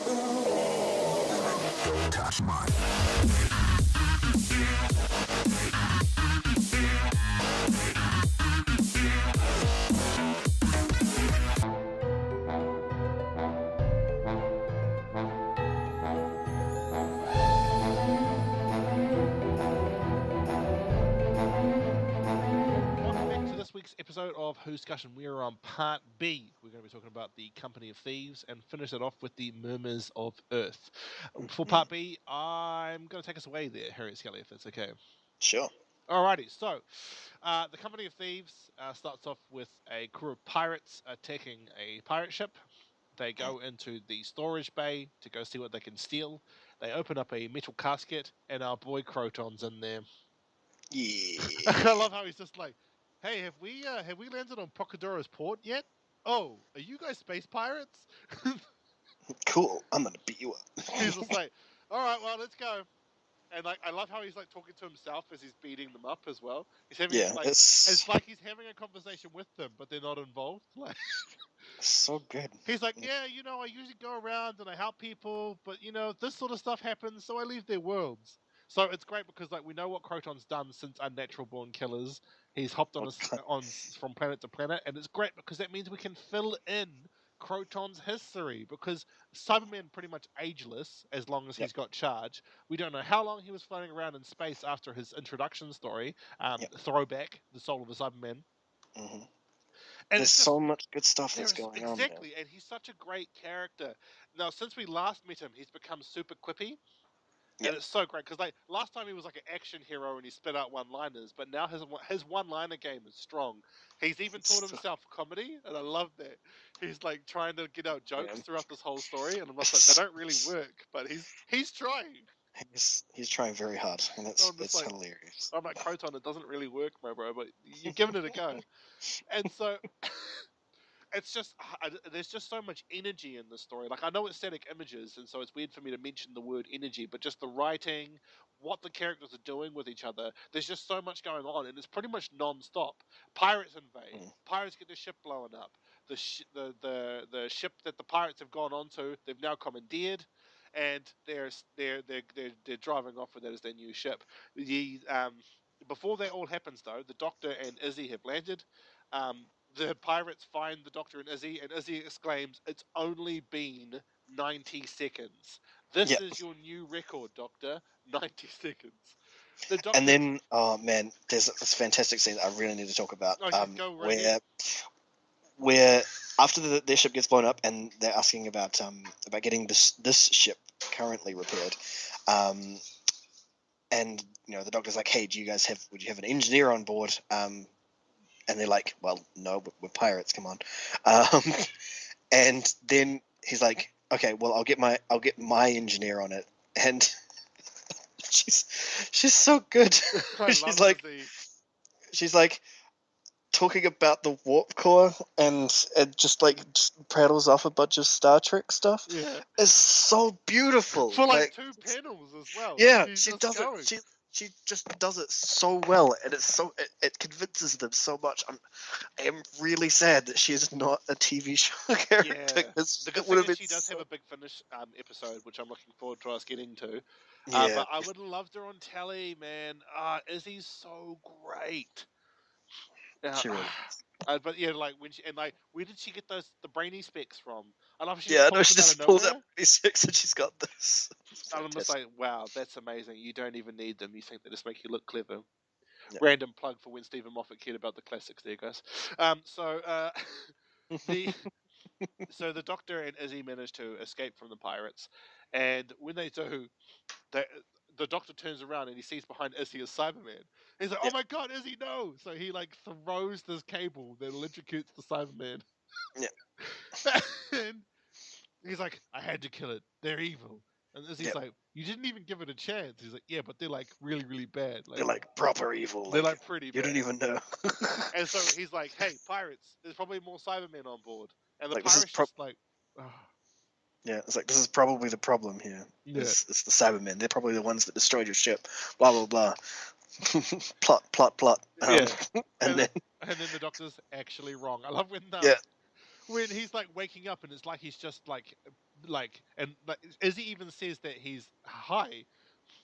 Don't touch mine. Welcome back to this week's episode of Whoscussion. We are on part B. We're going to be talking about the Company of Thieves and finish it off with the Murmurs of Earth. For part B, I'm going to take us away there, Harriet Skelly, if that's okay. Sure. Alrighty, so the Company of Thieves starts off with a crew of pirates attacking a pirate ship. They go into the storage bay to go see what they can steal. They open up a metal casket, and our boy Croton's in there. Yeah. I love how he's just like, "Hey, have we landed on Pocadoro's port yet? Oh, are you guys space pirates?" Cool. I'm gonna beat you up. He's just like, "All right, well, let's go." And like, I love how he's like talking to himself as he's beating them up as well. He's having Yeah, it's like he's having a conversation with them, but they're not involved. Like, so good. he's like, "Yeah, I usually go around and I help people, but this sort of stuff happens, so I leave their worlds." So it's great because like we know what Croton's done since Unnatural Born Killers. He's hopped from planet to planet, and it's great because that means we can fill in Croton's history because Cyberman pretty much ageless as long as he's got charge. We don't know how long he was floating around in space after his introduction story. Throwback, the soul of a Cyberman. Mm-hmm. And There's so much good stuff that's going on. Exactly, and he's such a great character. Now, since we last met him, he's become super quippy. And it's so great because like last time he was like an action hero and he spit out one-liners, but now his one-liner game is strong. He's even taught himself comedy, and I love that. He's like trying to get out jokes throughout this whole story, and I'm just like they don't really work, but he's trying. He's trying very hard, and it's like, hilarious. I'm like, Croton, it doesn't really work, my bro, but you're giving it a go. And so it's just there's just so much energy in the story. Like I know it's static images, and so it's weird for me to mention the word energy, but just the writing, what the characters are doing with each other. There's just so much going on, and it's pretty much non-stop. Pirates invade. Pirates get their ship blown up. The ship that the pirates have gone onto, they've now commandeered, and they're driving off with it as their new ship. Before that all happens, though, the Doctor and Izzy have landed. The pirates find the Doctor and Izzy exclaims, "It's only been 90 seconds. This is your new record, Doctor. 90 seconds." And then, oh man, there's this fantastic scene that I really need to talk about. Where after their ship gets blown up, and they're asking about getting this ship currently repaired, and the Doctor's like, "Hey, would you have an engineer on board?" And they're like, "Well, no, we're pirates. Come on." And then he's like, "Okay, well, I'll get my engineer on it." And she's so good. she's like talking about the warp core and just prattles off a bunch of Star Trek stuff. Yeah, it's so beautiful for like 2 panels as well. Yeah, she does it. She just does it so well, and it convinces them so much. I am really sad that she is not a TV show character. Yeah. The good thing is she does have a big finish episode, which I'm looking forward to us getting to. But I would have loved her on telly, man. Izzy's so great. She really is. But yeah, like where did she get the brainy specs from? I love she just pulls out brainy specs and she's got this. I'm just like, wow, that's amazing. You don't even need them. You think they just make you look clever. Yeah. Random plug for when Stephen Moffat cared about the classics. There, guys. So the Doctor and Izzy manage to escape from the pirates, and when they do, the Doctor turns around and he sees behind Izzy a Cyberman. He's like, "Oh my God, Izzy, no!" So he throws this cable that electrocutes the Cyberman. Yeah. And he's like, "I had to kill it. They're evil." And Izzy's like, "You didn't even give it a chance." He's like, "Yeah, but they're really, really bad. They're proper evil. They're pretty bad. You don't even know." And so he's like, "Hey, pirates, there's probably more Cybermen on board." And the pirates just oh. Yeah, it's this is probably the problem here. Yeah. It's the Cybermen. They're probably the ones that destroyed your ship. Blah, blah, blah. plot. And then the Doctor's actually wrong. I love when when he's waking up and it's like he's just and Izzy even says that he's high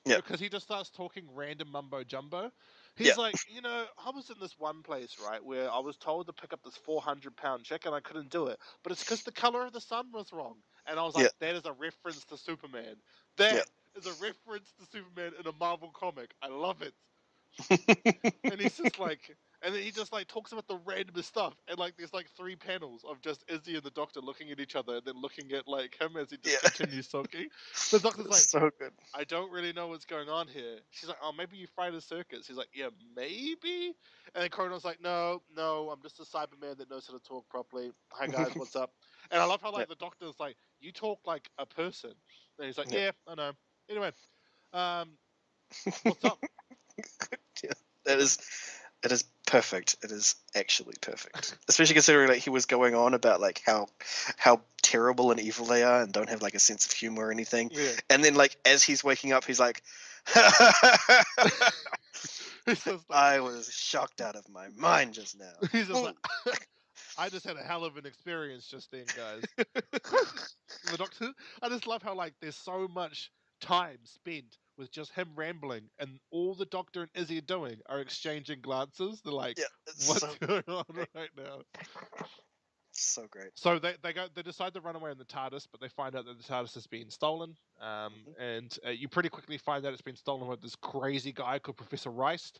Yeah. because he just starts talking random mumbo jumbo. Yeah. He's like, I was in this one place, right, where I was told to pick up this 400-pound chick and I couldn't do it, but it's because the color of the sun was wrong. And I was Yeah. like, that is a reference to Superman. Yeah. That is a reference to Superman in a Marvel comic. I love it. And he's just like, and then he just like talks about the randomest stuff, and like there's like 3 panels of just Izzy and the Doctor looking at each other, and then looking at like him as he just Yeah. continues talking. The Doctor's like, It's so good. I don't really know what's going on here. She's like, oh, maybe you fried a circus. He's like, yeah, maybe. And then Cronon's like, no, I'm just a Cyberman that knows how to talk properly. Hi guys, what's up? And I love how Yeah. like the Doctor's like, you talk like a person. And he's like, Yeah. yeah, I know. Anyway, um, what's up? Yeah. And then It is perfect. It is actually perfect. Especially considering like he was going on about like how terrible and evil they are and don't have like a sense of humor or anything. yeah. And then like as he's waking up he's like He's just like, I was shocked out of my mind just now. he's just like, I just had a hell of an experience just then, guys. The Doctor, I just love how like there's so much time spent with just him rambling, and all the Doctor and Izzy are doing are exchanging glances. They're like, Yeah, it's "What's so going on great. right now?" So great. So they decide to run away in the TARDIS, but they find out that the TARDIS has been stolen. And you pretty quickly find out it's been stolen by this crazy guy called Professor Rice.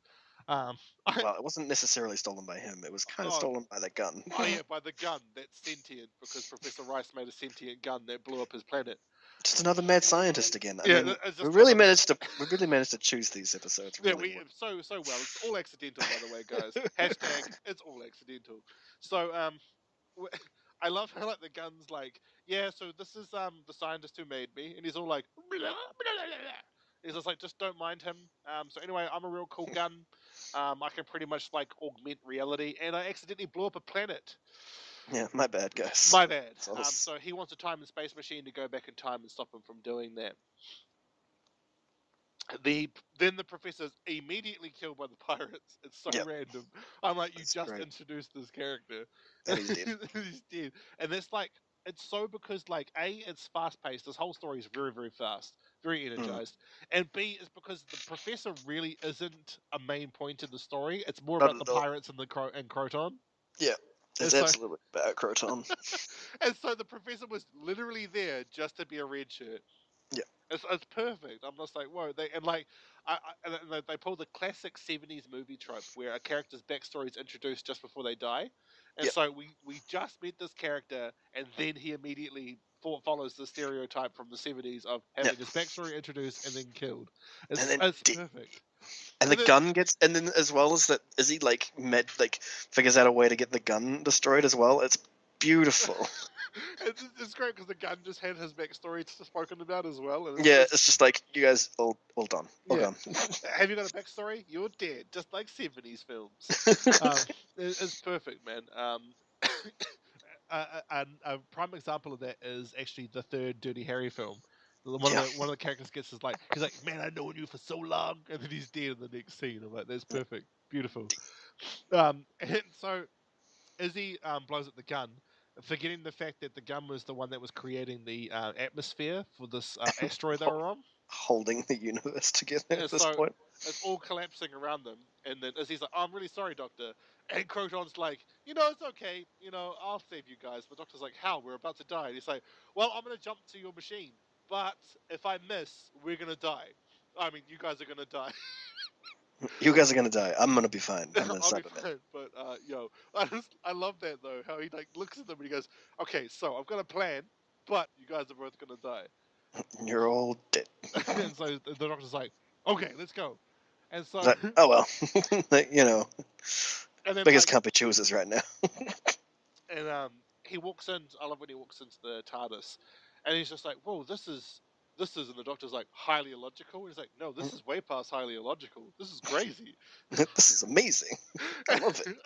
Um, Well, it wasn't necessarily stolen by him. It was kind of oh, stolen by the gun. oh yeah, by the gun that's sentient because Professor Rice made a sentient gun that blew up his planet. Just another mad scientist again. I Yeah, mean, it's we just really another. managed to choose these episodes Yeah, really we well. so well. It's all accidental, by the way, guys. Hashtag it's all accidental. So I love how like the gun's like, yeah. So this is the scientist who made me, and he's all like, blah, blah, blah, blah. He's just like, just don't mind him. So anyway, I'm a real cool gun. I can pretty much like augment reality, and I accidentally blew up a planet. Yeah, my bad, guys. My bad. So this- So he wants a time and space machine to go back in time and stop him from doing that. Then the professor's immediately killed by the pirates. It's so yeah, random. I'm like, you that's just great. introduced this character, And he's dead. he's dead. And it's like, it's so because like it's fast paced. This whole story is very very fast, very energized. And B is because the professor really isn't a main point in the story. It's more Not about the at all. pirates and and Croton. Yeah, And it's so absolutely about Croton. and so the professor was literally there just to be a red shirt. Yeah. It's perfect. I'm just like, whoa. And they pull the classic 70s movie trope where a character's backstory is introduced just before they die. And Yeah. so we just met this character, and then he immediately follows the stereotype from the 70s of having his backstory introduced and then killed. And It's, then it's perfect. And the then- gun gets, and then as well as that, is he like figures out a way to get the gun destroyed as well? It's beautiful. it's great because the gun just had his backstory spoken about as well. And Yeah, it's just like you guys all done, all Yeah. gone. Have you got a backstory? You're dead, just like 70s films. It's perfect, man. A prime example of that is actually the third Dirty Harry film. One of the characters gets his like, he's like, man, I've known you for so long, and then he's dead in the next scene. I'm like, that's perfect, beautiful. And so Izzy blows up the gun, forgetting the fact that the gun was the one that was creating the atmosphere for this asteroid they were on. Holding the universe together Yeah, at this so point. it's all collapsing around them, and then Izzy's like, oh, I'm really sorry, Doctor. And Croton's like, it's okay, I'll save you guys. The Doctor's like, how? We're about to die. And he's like, well, I'm going to jump to your machine, but if I miss, we're going to die. I mean, you guys are going to die. You guys are gonna die. I'm gonna be fine. I'm a I'll be Cyberman. fine, but I love that though. How he like looks at them and he goes, "Okay, so I've got a plan, but you guys are both gonna die." You're all dead. And so the Doctor's like, "Okay, let's go." And so, Like, oh well, you know, and then biggest like, company chooses right now. and he walks in. I love when he walks into the TARDIS, and he's just like, "Whoa, this is." And the Doctor's like, highly illogical. He's like, no, this is way past highly illogical. This is crazy. This is amazing. I love it.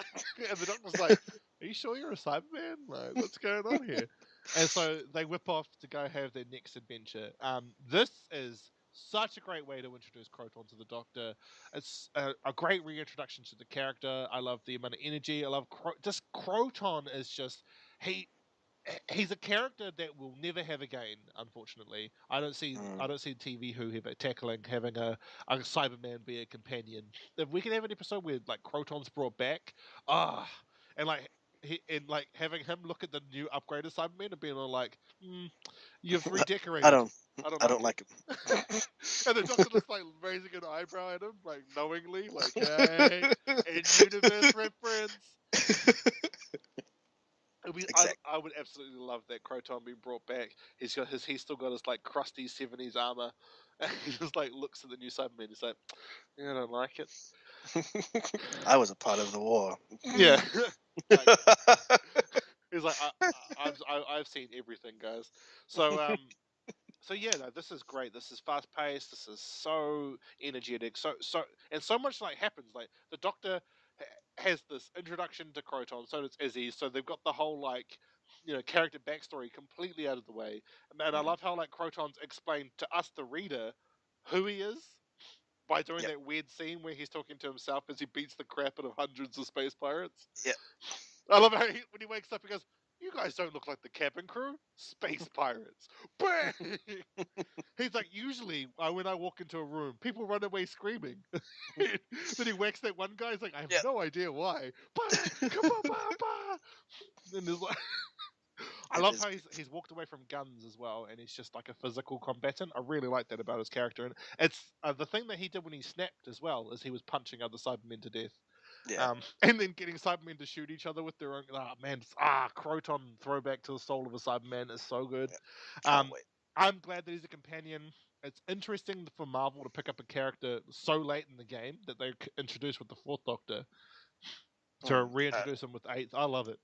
And the Doctor's like, are you sure you're a Cyberman? Like, what's going on here? And so they whip off to go have their next adventure. This is such a great way to introduce Croton to the Doctor. It's a great reintroduction to the character. I love the amount of energy. I love just Croton is just he's a character that we'll never have again. Unfortunately, I don't see TV Who ever tackling having a Cyberman be a companion. If we can have an episode where like Croton's brought back, and like having him look at the new upgraded Cyberman and being all like, "You've I redecorated. don't. I don't like him. And the Doctor just like raising an eyebrow at him, like knowingly, like, "Hey, in universe reference." Exactly. I would absolutely love that Croton being brought back. He's still got his like crusty 70s armor. And he just like looks at the new Cyberman. He's like, "Yeah, I don't like it." I was a part of the war. Yeah. Like, he's like, I've seen everything, guys. So yeah, no, this is great. This is fast paced. This is so energetic. And so much like happens. Like the Doctor has this introduction to Croton. So does Izzy. So they've got the whole like character backstory completely out of the way. And I love how like Croton's explained to us, the reader, who he is by doing Yep. that weird scene where he's talking to himself as he beats the crap out of hundreds of space pirates. Yep. I love how when he wakes up, he goes, "You guys don't look like the cabin crew, space pirates." Bang! He's like, "Usually, when I walk into a room, people run away screaming." Then he whacks that one guy. He's like, "I have Yep. no idea why." Bang! Come on, And there's like, I love how he's walked away from guns as well, and he's just like a physical combatant. I really like that about his character, and it's the thing that he did when he snapped as well, is he was punching other Cybermen to death. Yeah. And then getting Cybermen to shoot each other with their own. Croton throwback to the soul of a Cyberman is so good. Can't wait. I'm glad that he's a companion. It's interesting for Marvel to pick up a character so late in the game that they introduced with the Fourth Doctor to reintroduce him with the Eighth. I love it.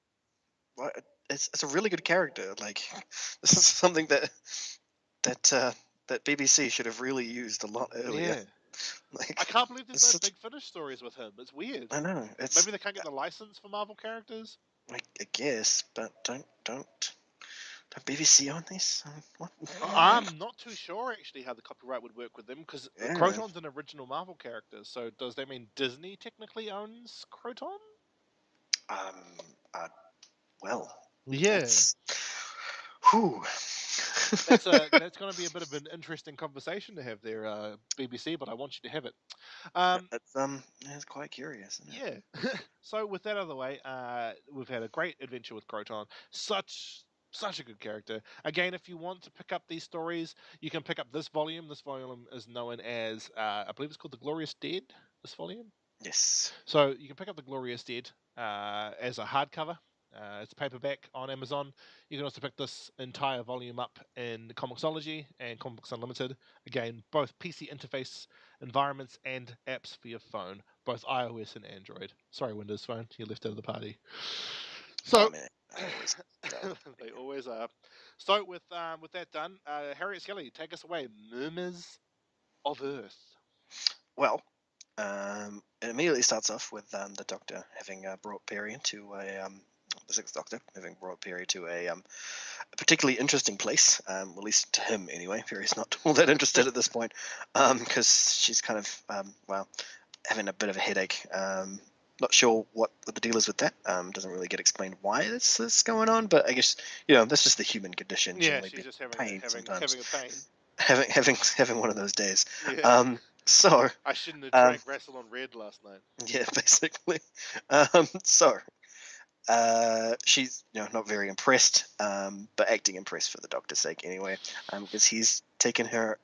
Well, it's a really good character. Like, this is something that BBC should have really used a lot earlier. Yeah. Like, I can't believe there's no Big Finish stories with him. It's weird. I know. Maybe they can't get the license for Marvel characters. I guess, but don't BBC own this? What? I'm not too sure actually how the copyright would work with them, because Yeah. Croton's an original Marvel character. So does that mean Disney technically owns Croton? Well. Yeah. Whew. That's going to be a bit of an interesting conversation to have there, BBC. But I want you to have it. It's quite curious. Isn't it? Yeah. So with that out of the way, we've had a great adventure with Croton. Such a good character. Again, if you want to pick up these stories, you can pick up this volume. This volume is known as, I believe it's called The Glorious Dead. This volume. Yes. So you can pick up The Glorious Dead as a hardcover. It's a paperback on Amazon. You can also pick this entire volume up in Comixology and Comic Books Unlimited. Again, both PC interface environments and apps for your phone, both iOS and Android. Sorry, Windows Phone, you're left out of the party. So they always are. So with that done, Harriet Skelly, take us away. Murmurs of Earth. Well, it immediately starts off with the Doctor having brought Perry into the Sixth Doctor having brought Perry to a particularly interesting place, at least to him anyway. Perry's not all that interested at this point, because she's kind of having a bit of a headache. Not sure what the deal is with that. Doesn't really get explained why this is going on, but I guess that's just the human condition. Yeah, she's just having a pain. Having one of those days. Yeah. So I shouldn't have drank Wrestle on Red last night. Yeah, basically. She's not very impressed, but acting impressed for the Doctor's sake anyway, because he's taken her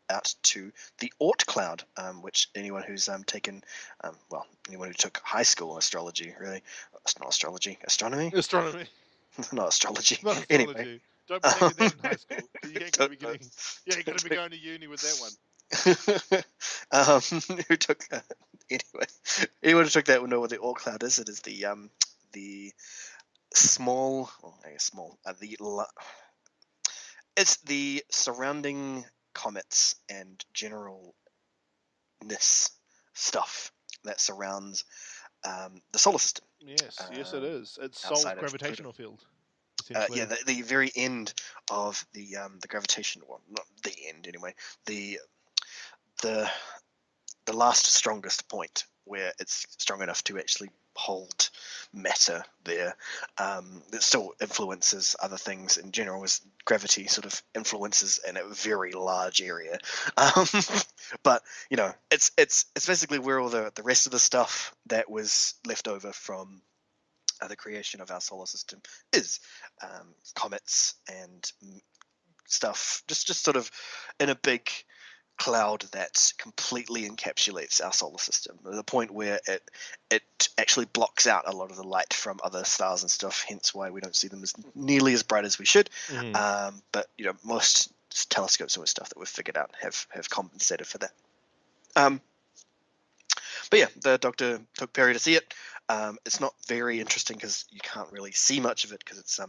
out to the Oort Cloud, which anyone who's anyone who took high school astrology, really, it's not astronomy, not astrology. Not astrology. Anyway. Don't be taking that in high school. You ain't gonna be going to uni with that one. Who took anyway? Anyone who took that will know what the Oort Cloud is. It is the small, it's the surrounding comets and generalness stuff that surrounds the solar system. Yes, it is. It's Sol's gravitational field. The very end of the gravitation, well, not the end anyway. The last strongest point where it's strong enough to actually hold matter there. It still influences other things in general, as gravity sort of influences in a very large area. Um, but it's basically where all the rest of the stuff that was left over from the creation of our solar system is. Comets and stuff, just sort of in a big cloud that completely encapsulates our solar system, to the point where it actually blocks out a lot of the light from other stars and stuff, hence why we don't see them as nearly as bright as we should. But most telescopes and stuff that we've figured out have compensated for that. But yeah, the Doctor took Perry to see it. It's not very interesting because you can't really see much of it because it's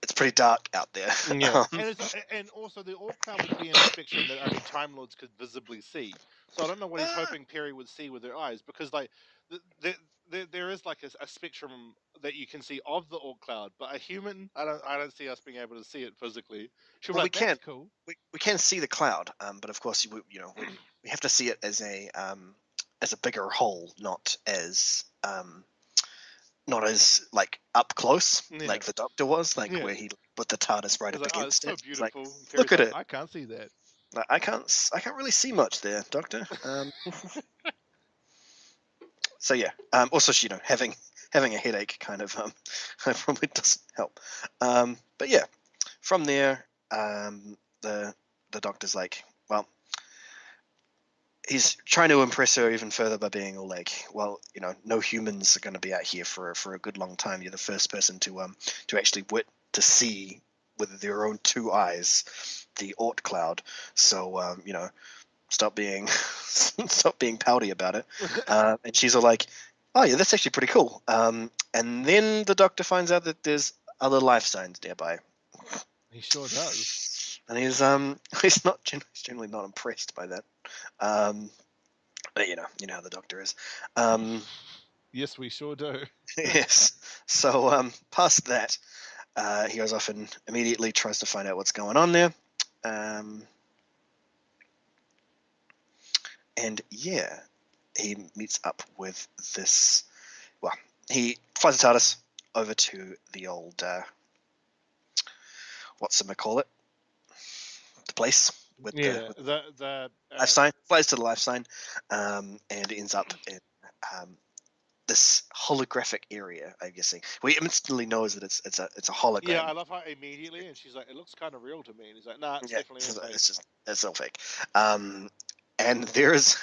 it's pretty dark out there. Yeah, and also the Orc cloud would be in a spectrum that only Time Lords could visibly see. So I don't know what he's hoping Perry would see with her eyes, because like there is like a spectrum that you can see of the Orc cloud, but a human, I don't see us being able to see it physically. She'll be like, that's cool. We can see the cloud, but of course we have to see it as a bigger whole, not as like up close, like the Doctor was, where he put the TARDIS right up against it. It's so beautiful. like, look at it. I can't see that. I can't really see much there, Doctor. So yeah. Also, having a headache kind of probably doesn't help. But yeah, from there, the Doctor's like, well, he's trying to impress her even further by being all like, well, no humans are going to be out here for a good long time. You're the first person to actually to see with their own two eyes the Oort cloud. So stop being pouty about it. And she's all like, oh yeah, that's actually pretty cool. And then the Doctor finds out that there's other life signs nearby. He sure does. And he's generally not impressed by that. But you know how the Doctor is. Yes, we sure do. Yes. So past that, he goes off and immediately tries to find out what's going on there. And yeah, he meets up with this. Well, he flies the TARDIS over to the old whatchamacallit, the place with the life sign. Flies to the life sign, and ends up in this holographic area. I'm guessing we instantly knows that it's a hologram. Yeah, I love how immediately, and she's like, "It looks kind of real to me," and he's like, "Nah, it's definitely fake." It's all fake. And there's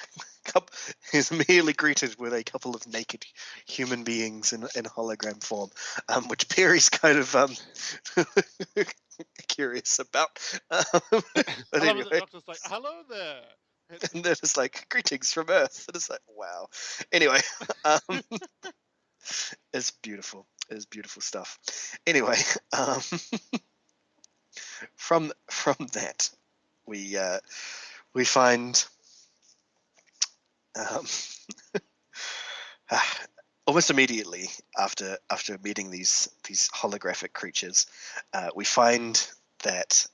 he's immediately greeted with a couple of naked human beings in hologram form, which Perry's kind of curious about. But anyway, the Doctor's like, "Hello there." And they're just like, greetings from Earth. And it's like, wow. Anyway, it's beautiful. It's beautiful stuff. Anyway, from that, we find almost immediately after meeting these holographic creatures, we find that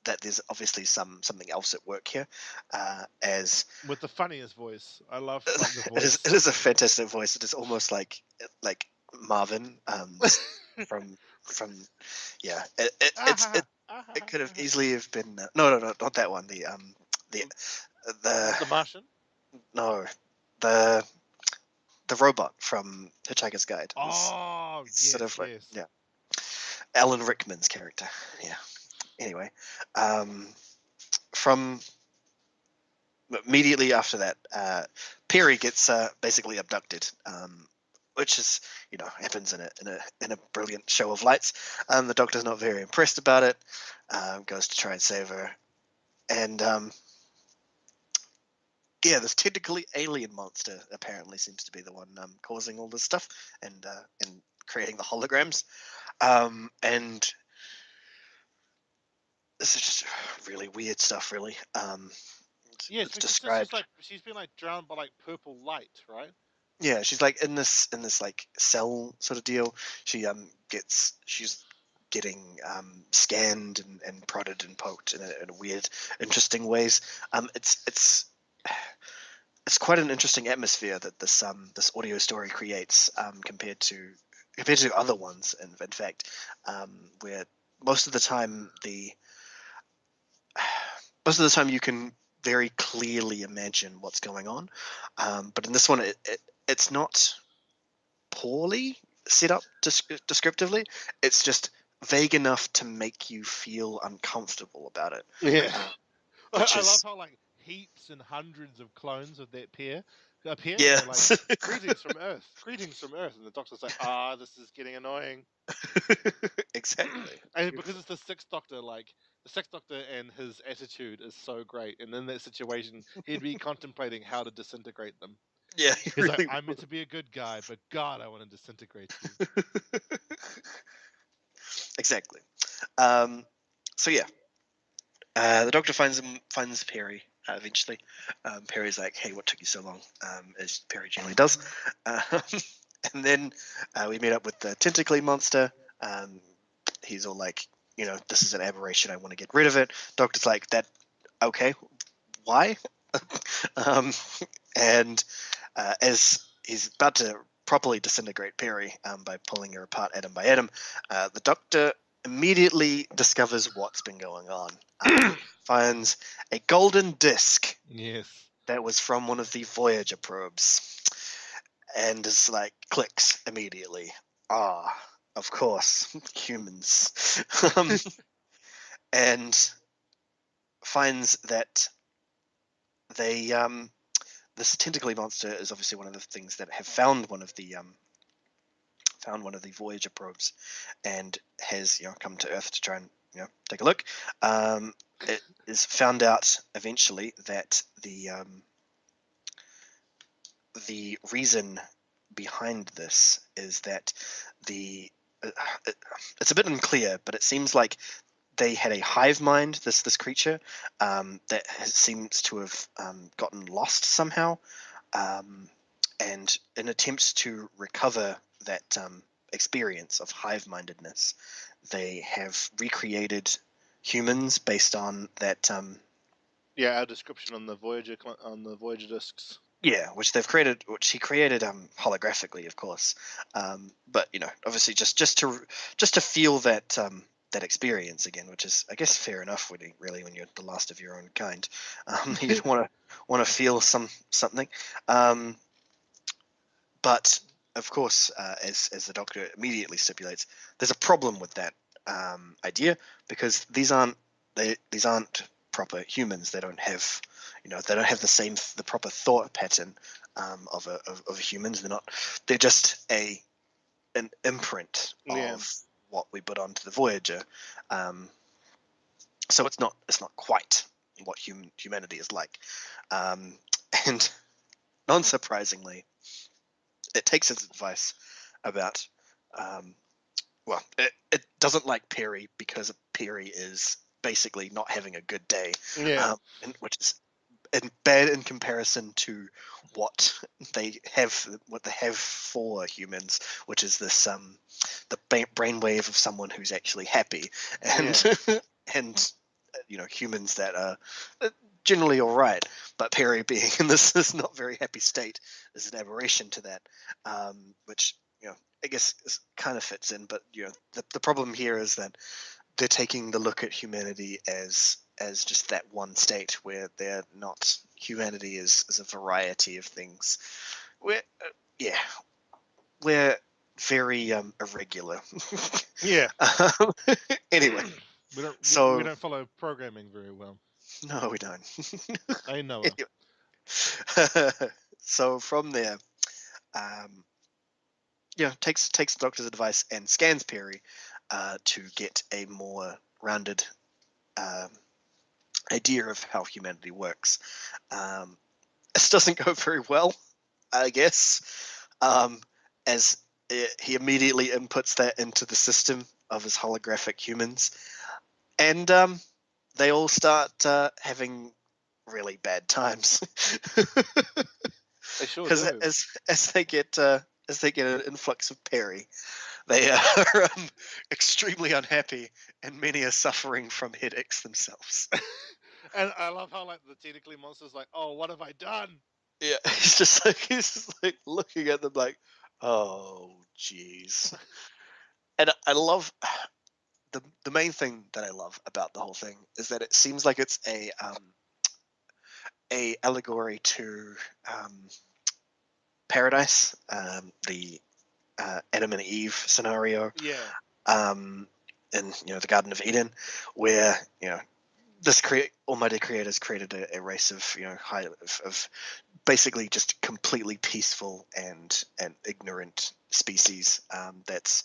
that there's obviously something else at work here, as with the funniest voice. I love the voice. It is a fantastic voice. It is almost like Marvin from yeah. It could have easily have been no, not that one. The Martian. No, the robot from Hitchhiker's Guide. Oh, yes, sort of like, yes. Yeah. Alan Rickman's character. Yeah. Anyway, from immediately after that, Perry gets basically abducted, which is happens in a brilliant show of lights. The Doctor's not very impressed about it. Goes to try and save her, and yeah, this technically alien monster apparently seems to be the one causing all this stuff and creating the holograms, and this is just really weird stuff, really. Yes, it's described. She's been like drowned by like purple light, right? Yeah, she's like in this like cell sort of deal. She's getting scanned and prodded and poked in a weird, interesting ways. It's it's quite an interesting atmosphere that this audio story creates, compared to other ones. In fact, where most of the time you can very clearly imagine what's going on, but in this one it's not poorly set up descriptively. It's just vague enough to make you feel uncomfortable about it. Yeah. Which I love is how like heaps and hundreds of clones of that pair appear, and yeah, they're like, "Greetings from Earth, greetings from Earth," and the Doctor's like, this is getting annoying." exactly. And because it's the Sixth Doctor, like the Sixth Doctor and his attitude is so great, and in that situation, he'd be contemplating how to disintegrate them. Yeah, He's like, really "I'm meant to be a good guy, but God, I want to disintegrate you." exactly. So yeah, the Doctor finds Perry eventually. Perry's like, "Hey, what took you so long?" As Perry generally does. Um, and then we meet up with the tentacly monster. He's all like, "This is an aberration. I want to get rid of it." Doctor's like, "That okay? Why?" And as he's about to properly disintegrate Perry by pulling her apart atom by atom, the Doctor immediately discovers what's been going on. Finds a golden disc Yes. that was from one of the Voyager probes, and is like clicks immediately. Of course, humans. And finds that they this tentacly monster is obviously one of the things that have found one of the Voyager probes, and has come to Earth to try and take a look. It is found out eventually that the reason behind this is that it's a bit unclear, but it seems like they had a hive mind. This creature that seems to have gotten lost somehow, and in attempts to recover that experience of hive-mindedness, they have recreated humans based on that. Yeah, our description on the Voyager discs. Yeah, which he created holographically, of course. But obviously just to feel that that experience again, which is, I guess, fair enough when you're the last of your own kind. You'd want to feel something. But of course, as the Doctor immediately stipulates, there's a problem with that idea, because these aren't proper humans. They don't have the proper thought pattern of humans. They're just an imprint of what we put onto the Voyager. So it's not quite what humanity is like. And non-surprisingly, it takes its advice about it doesn't like Perry because Perry is basically not having a good day, which is bad in comparison to what they have for humans, which is this the brainwave of someone who's actually happy, and and humans that are generally all right, but Perry being in this not very happy state is an aberration to that, which I guess kind of fits in. But the problem here is that they're taking the look at humanity as just that one state, where they're not. Humanity is a variety of things. We're very irregular. Yeah. Anyway, we don't follow programming very well. No, we don't. I know. So from there, takes the Doctor's advice and scans Perry to get a more rounded idea of how humanity works. This doesn't go very well, I guess, as he immediately inputs that into the system of his holographic humans, and they all start having really bad times. They sure Because do. as they get an influx of Perry, they are extremely unhappy, and many are suffering from headaches themselves. And I love how the tentacly monster's like, "Oh, what have I done?" Yeah, he's just like looking at them like, oh, jeez. And I love the main thing that I love about the whole thing is that it seems like it's a allegory to paradise, the Adam and Eve scenario, Yeah. in the Garden of Eden, where this Almighty Creator's created a race of of basically just completely peaceful and ignorant species, that's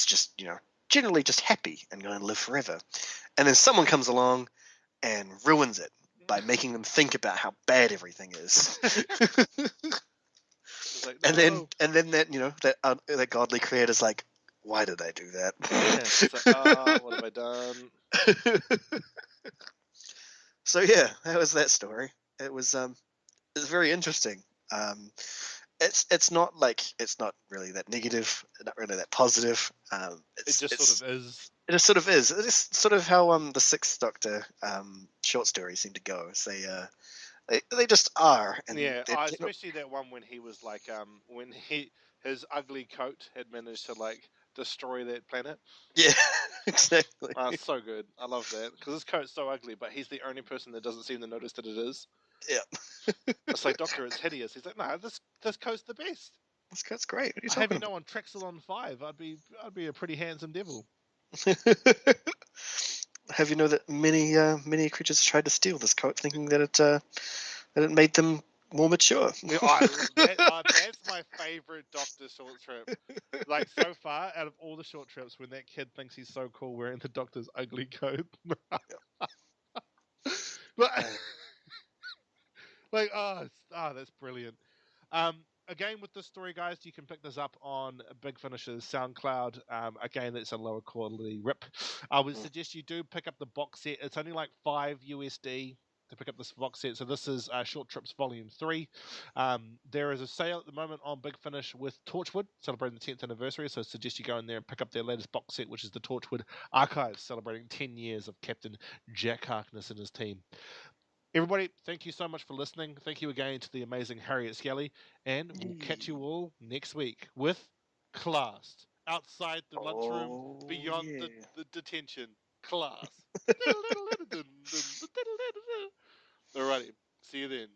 just generally just happy and going to live forever, and then someone comes along and ruins it by making them think about how bad everything is. It's like, and no. then that godly creator's like, why did I do that? Yeah. It's like, what have I done? So yeah, that was that story. It was very interesting. It's not really that negative, not really that positive. It just sort of is. It just sort of is. It is sort of how the Sixth Doctor short stories seem to go. It's they just are. And Yeah, especially that one when he was like, when his ugly coat had managed to like destroy that planet. Yeah, exactly. It's so good. I love that because his coat's so ugly, but he's the only person that doesn't seem to notice that it is. Yeah. It's like, Doctor, it's hideous. He's like, no, this coat's the best. This coat's great. What are you I talking have you about? know on Trexelon 5, I'd be a pretty handsome devil. Have you know that many creatures tried to steal this coat, thinking that it made them more mature. That's my favorite Doctor short trip. Like, so far, out of all the short trips, when that kid thinks he's so cool wearing the Doctor's ugly coat. But, like, that's brilliant. Again, with this story, guys, you can pick this up on Big Finish's SoundCloud. Again, it's a lower quality rip. I would suggest you do pick up the box set. It's only like $5 USD to pick up this box set. So this is Short Trips Volume 3. There is a sale at the moment on Big Finish with Torchwood, celebrating the 10th anniversary. So I suggest you go in there and pick up their latest box set, which is the Torchwood Archives, celebrating 10 years of Captain Jack Harkness and his team. Everybody, thank you so much for listening. Thank you again to the amazing Harriet Skelly. And we'll catch you all next week with Class. Outside the lunchroom, beyond the detention. Class. Alrighty. See you then.